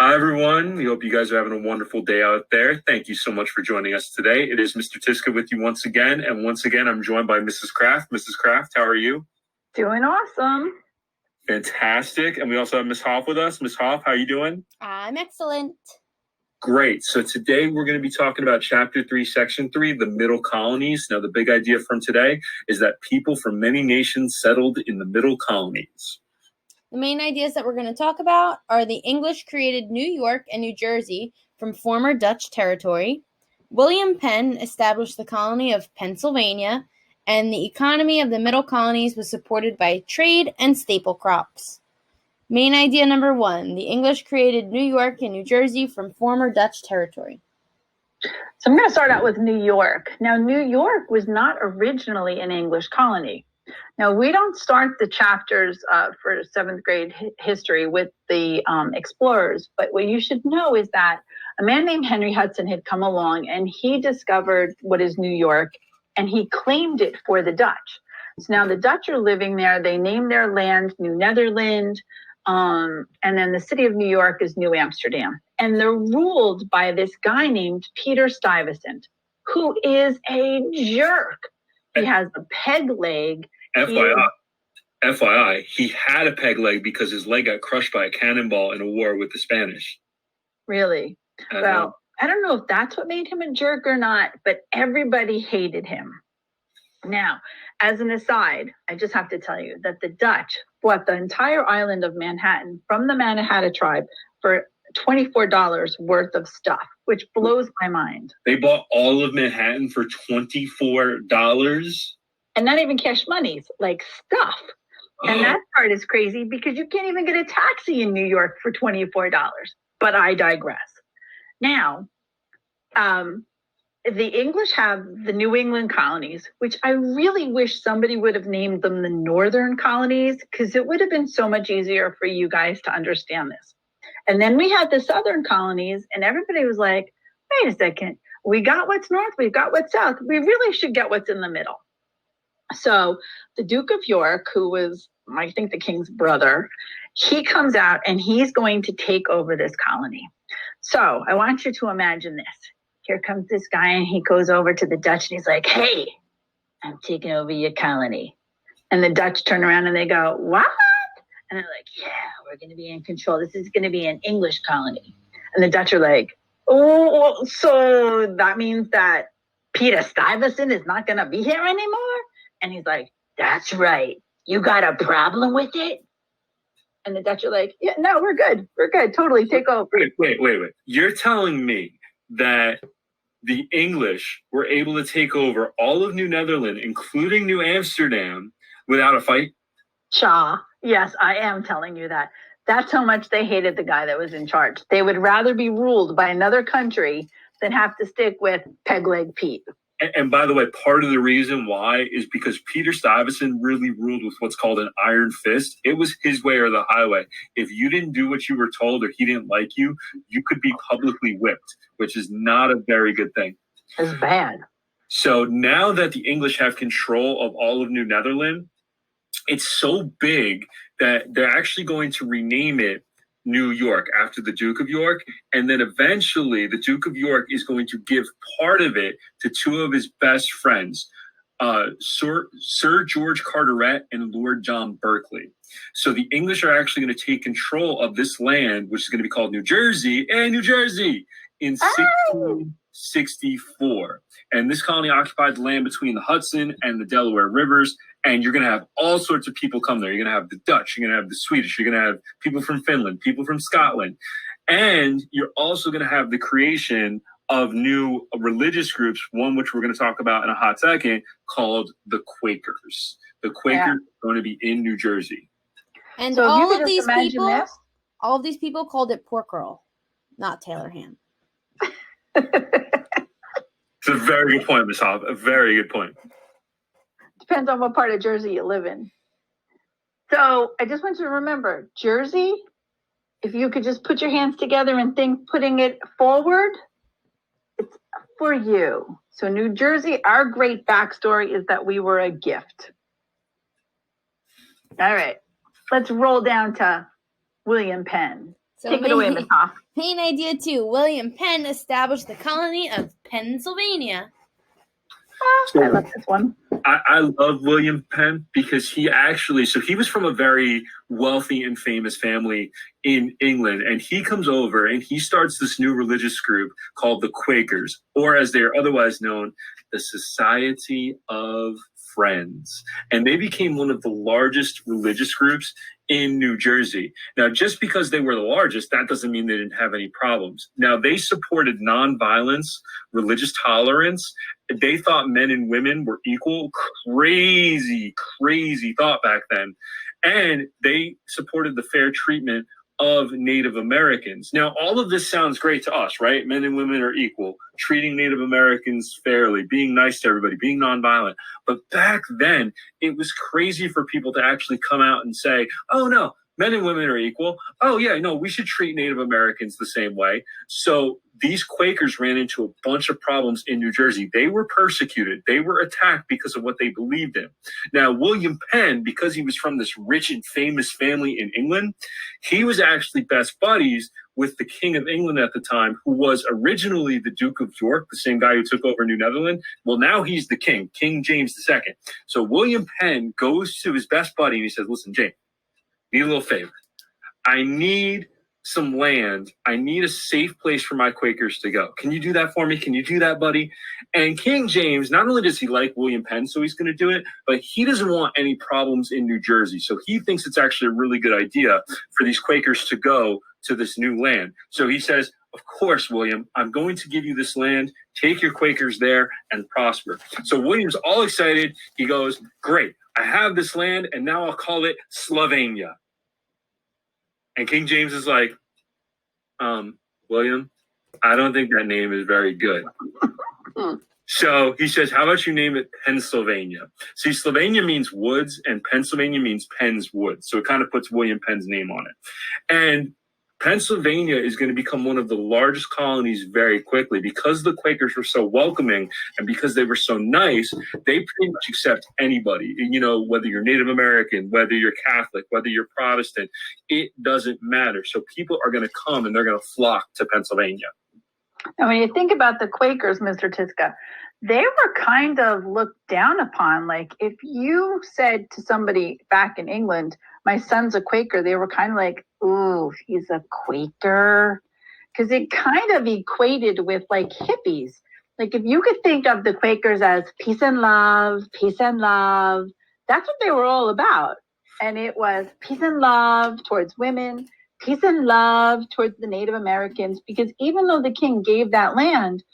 Hi, everyone. We hope you guys are having a wonderful day out there. Thank you so much for joining us today. It is Mr. Tiska with you once again. And once again, I'm joined by Mrs. Kraft. Mrs. Kraft, how are you? Doing awesome. Fantastic. And we also have Miss Hoff with us. Miss Hoff, how are you doing? I'm excellent. Great. So today we're going to be talking about Chapter 3, Section 3, the Middle Colonies. Now, the big idea from today is that people from many nations settled in the Middle Colonies. The main ideas that we're going to talk about are the English created New York and New Jersey from former Dutch territory. William Penn established the colony of Pennsylvania, and the economy of the Middle Colonies was supported by trade and staple crops. Main idea number 1, the English created New York and New Jersey from former Dutch territory. So I'm going to start out with New York. Now, New York was not originally an English colony. Now, we don't start the chapters for 7th grade history with the explorers, but what you should know is that a man named Henry Hudson had come along and he discovered what is New York, and he claimed it for the Dutch. So now the Dutch are living there. They named their land New Netherland, and then the city of New York is New Amsterdam. And they're ruled by this guy named Peter Stuyvesant, who is a jerk. He has a peg leg. FYI, he had a peg leg because his leg got crushed by a cannonball in a war with the Spanish. Really? Well, I don't know if that's what made him a jerk or not, but everybody hated him. Now, as an aside, I just have to tell you that the Dutch bought the entire island of Manhattan from the Manhattan tribe for $24 worth of stuff, which blows my mind. They bought all of Manhattan for $24? And not even cash monies, like stuff. And that part is crazy because you can't even get a taxi in New York for $24. But I digress. Now, the English have the New England colonies, which I really wish somebody would have named them the Northern colonies, because it would have been so much easier for you guys to understand this. And then we had the Southern colonies, and everybody was like, wait a second, we got what's north, we've got what's south. We really should get what's in the middle. So the Duke of York, who was, I think, the king's brother, he comes out and he's going to take over this colony. So I want you to imagine this. Here comes this guy and he goes over to the Dutch and he's like, hey, I'm taking over your colony. And the Dutch turn around and they go, what? And they're like, yeah, we're going to be in control. This is going to be an English colony. And the Dutch are like, oh, so that means that Peter Stuyvesant is not going to be here anymore? And he's like, that's right. You got a problem with it? And the Dutch are like, yeah, no, we're good. We're good. Totally take over. Wait. You're telling me that the English were able to take over all of New Netherland, including New Amsterdam, without a fight? Yes, I am telling you that. That's how much they hated the guy that was in charge. They would rather be ruled by another country than have to stick with Peg Leg Pete. And by the way, part of the reason why is because Peter Stuyvesant really ruled with what's called an iron fist. It was his way or the highway. If you didn't do what you were told or he didn't like you, you could be publicly whipped, which is not a very good thing. It's bad. So now that the English have control of all of New Netherland, it's so big that they're actually going to rename it New York after the Duke of York. And then eventually the Duke of York is going to give part of it to two of his best friends, Sir George Carteret and Lord John Berkeley. So the English are actually going to take control of this land, which is going to be called New Jersey, in 1664. And this colony occupied the land between the Hudson and the Delaware rivers. And you're going to have all sorts of people come there. You're going to have the Dutch, you're going to have the Swedish, you're going to have people from Finland, people from Scotland. And you're also going to have the creation of new religious groups, one which we're going to talk about in a hot second, called the Quakers. The Quakers are going to be in New Jersey. And so all of these people called it pork roll, not Taylor ham. It's a very good point, Ms. Hobb. A very good point. Depends on what part of Jersey you live in. So I just want you to remember, Jersey, if you could just put your hands together and think putting it forward, it's for you. So New Jersey, our great backstory is that we were a gift. All right, let's roll down to William Penn. So Take it away, Ms. Hoff. Main idea 2. William Penn established the colony of Pennsylvania. I love this one. I love William Penn because he was from a very wealthy and famous family in England, and he comes over and he starts this new religious group called the Quakers, or as they are otherwise known, the Society of Friends. And they became one of the largest religious groups in New Jersey. Now, just because they were the largest, that doesn't mean they didn't have any problems. Now, they supported nonviolence, religious tolerance. They thought men and women were equal. Crazy thought back then. And they supported the fair treatment of Native Americans. Now, all of this sounds great to us, right? Men and women are equal, treating Native Americans fairly, being nice to everybody, being nonviolent. But back then, it was crazy for people to actually come out and say, oh, no, men and women are equal. Oh, yeah, no, we should treat Native Americans the same way. So these Quakers ran into a bunch of problems in New Jersey. They were persecuted. They were attacked because of what they believed in. Now, William Penn, because he was from this rich and famous family in England, he was actually best buddies with the King of England at the time, who was originally the Duke of York, the same guy who took over New Netherland. Well, now he's the king, King James II. So William Penn goes to his best buddy and he says, listen, James, need a little favor. I need some land. I need a safe place for my Quakers to go. Can you do that for me? Can you do that, buddy? And King James, not only does he like William Penn, so he's going to do it, but he doesn't want any problems in New Jersey. So he thinks it's actually a really good idea for these Quakers to go to this new land. So he says, of course, William, I'm going to give you this land. Take your Quakers there and prosper. So William's all excited. He goes, great. I have this land, and now I'll call it Slovenia. And King James is like, William, I don't think that name is very good. So he says, how about you name it Pennsylvania? See, Slovenia means woods, and Pennsylvania means Penn's woods. So it kind of puts William Penn's name on it. And Pennsylvania is going to become one of the largest colonies very quickly because the Quakers were so welcoming and because they were so nice. They pretty much accept anybody, you know, whether you're Native American, whether you're Catholic, whether you're Protestant, it doesn't matter. So people are going to come and they're going to flock to Pennsylvania. And when you think about the Quakers, Mr. Tiska, they were kind of looked down upon. Like if you said to somebody back in England, my son's a Quaker, they were kind of like, ooh, he's a Quaker. Because it kind of equated with like hippies. Like if you could think of the Quakers as peace and love, that's what they were all about. And it was peace and love towards women, peace and love towards the Native Americans. Because even though the king gave that land,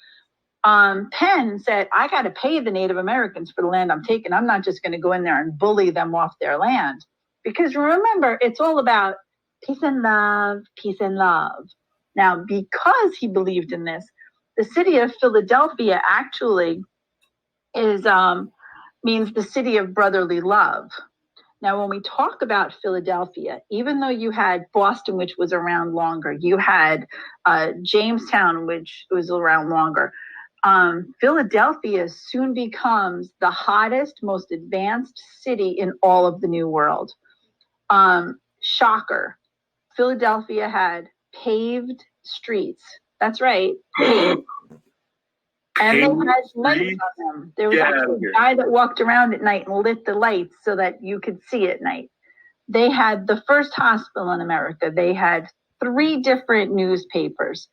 Penn said, I got to pay the Native Americans for the land I'm taking. I'm not just going to go in there and bully them off their land. Because remember, it's all about peace and love, peace and love. Now, because he believed in this, the city of Philadelphia actually is means the city of brotherly love. Now, when we talk about Philadelphia, even though you had Boston, which was around longer, you had Jamestown, which was around longer, Philadelphia soon becomes the hottest, most advanced city in all of the New World. Shocker. Philadelphia had paved streets. That's right. Paved. And they had lights on them. There was actually a guy that walked around at night and lit the lights so that you could see at night. They had the first hospital in America. They had 3 different newspapers.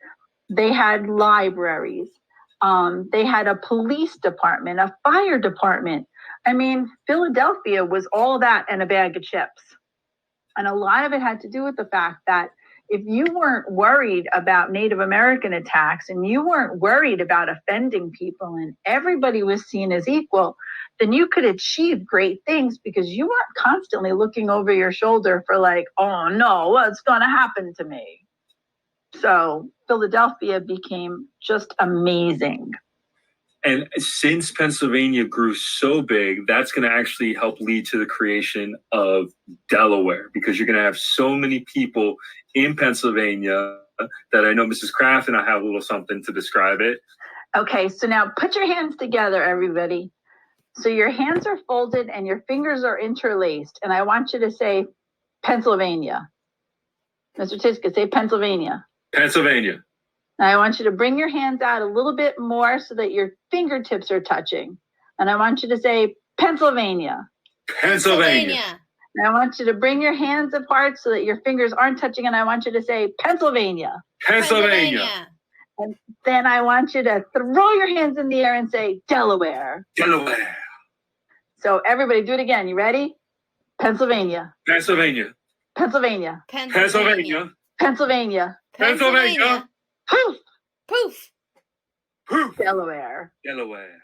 They had libraries. They had a police department, a fire department. I mean, Philadelphia was all that and a bag of chips. And a lot of it had to do with the fact that if you weren't worried about Native American attacks and you weren't worried about offending people and everybody was seen as equal, then you could achieve great things because you weren't constantly looking over your shoulder for like, oh no, what's going to happen to me? So Philadelphia became just amazing. And since Pennsylvania grew so big, that's going to actually help lead to the creation of Delaware, because you're going to have so many people in Pennsylvania that I know Mrs. Kraft and I have a little something to describe it. Okay, so now put your hands together, everybody. So your hands are folded and your fingers are interlaced. And I want you to say Pennsylvania. Mr. Tiska, say Pennsylvania. Pennsylvania. Now I want you to bring your hands out a little bit more so that your fingertips are touching. And I want you to say Pennsylvania. Pennsylvania. And I want you to bring your hands apart so that your fingers aren't touching. And I want you to say Pennsylvania. Pennsylvania. And then I want you to throw your hands in the air and say Delaware. Delaware. So everybody do it again. You ready? Pennsylvania. Pennsylvania. Pennsylvania. Pennsylvania. Pennsylvania. Pennsylvania. Poof. Poof. Poof. Delaware. Delaware.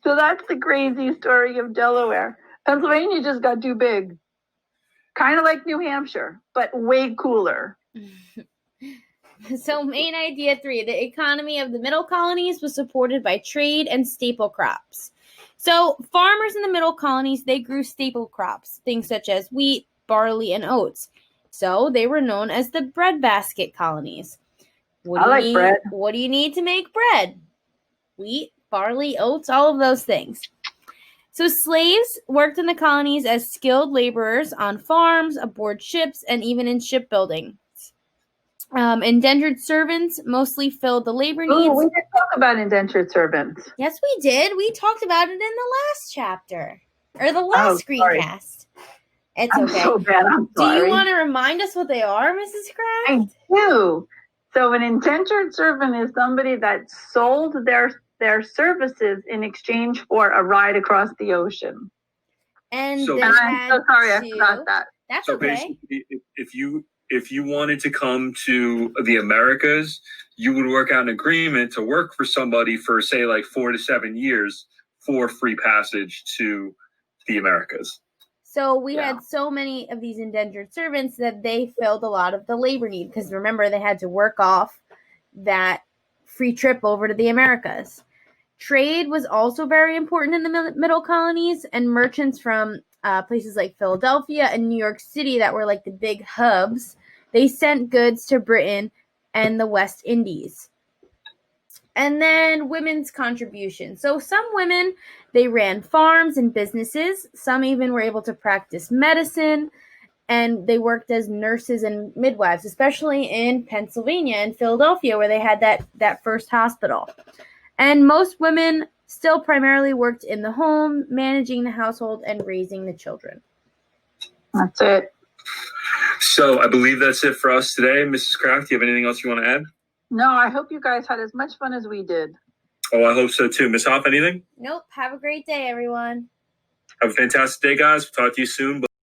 So that's the crazy story of Delaware. Pennsylvania just got too big. Kind of like New Hampshire, but way cooler. So main idea 3, the economy of the middle colonies was supported by trade and staple crops. So farmers in the middle colonies, they grew staple crops, things such as wheat, barley, and oats. So they were known as the breadbasket colonies. I like bread. What do you need to make bread? Wheat, barley, oats, all of those things. So slaves worked in the colonies as skilled laborers on farms, aboard ships, and even in shipbuilding. Indentured servants mostly filled the labor needs. Oh, we didn't talk about indentured servants. Yes, we did. We talked about it in the last chapter. Or the last screencast. It's I'm okay. so bad. I'm sorry. Do you want to remind us what they are, Mrs. Kraft? I do. So an indentured servant is somebody that sold their services in exchange for a ride across the ocean. And So- they And I'm had so sorry I to- forgot that. That's So okay. basically, if you wanted to come to the Americas, you would work out an agreement to work for somebody for, say, like 4 to 7 years for free passage to the Americas. So we Yeah. had so many of these indentured servants that they filled a lot of the labor need because remember they had to work off that free trip over to the Americas. Trade was also very important in the middle colonies, and merchants from places like Philadelphia and New York City that were like the big hubs, they sent goods to Britain and the West Indies. And then women's contribution. So some women, they ran farms and businesses. Some even were able to practice medicine, and they worked as nurses and midwives, especially in Pennsylvania and Philadelphia, where they had that first hospital. And most women still primarily worked in the home, managing the household and raising the children. That's it. So I believe that's it for us today. Mrs. Kraft, do you have anything else you want to add? No, I hope you guys had as much fun as we did. Oh, I hope so too. Miss Hoff, anything? Nope. Have a great day, everyone. Have a fantastic day, guys. We'll talk to you soon.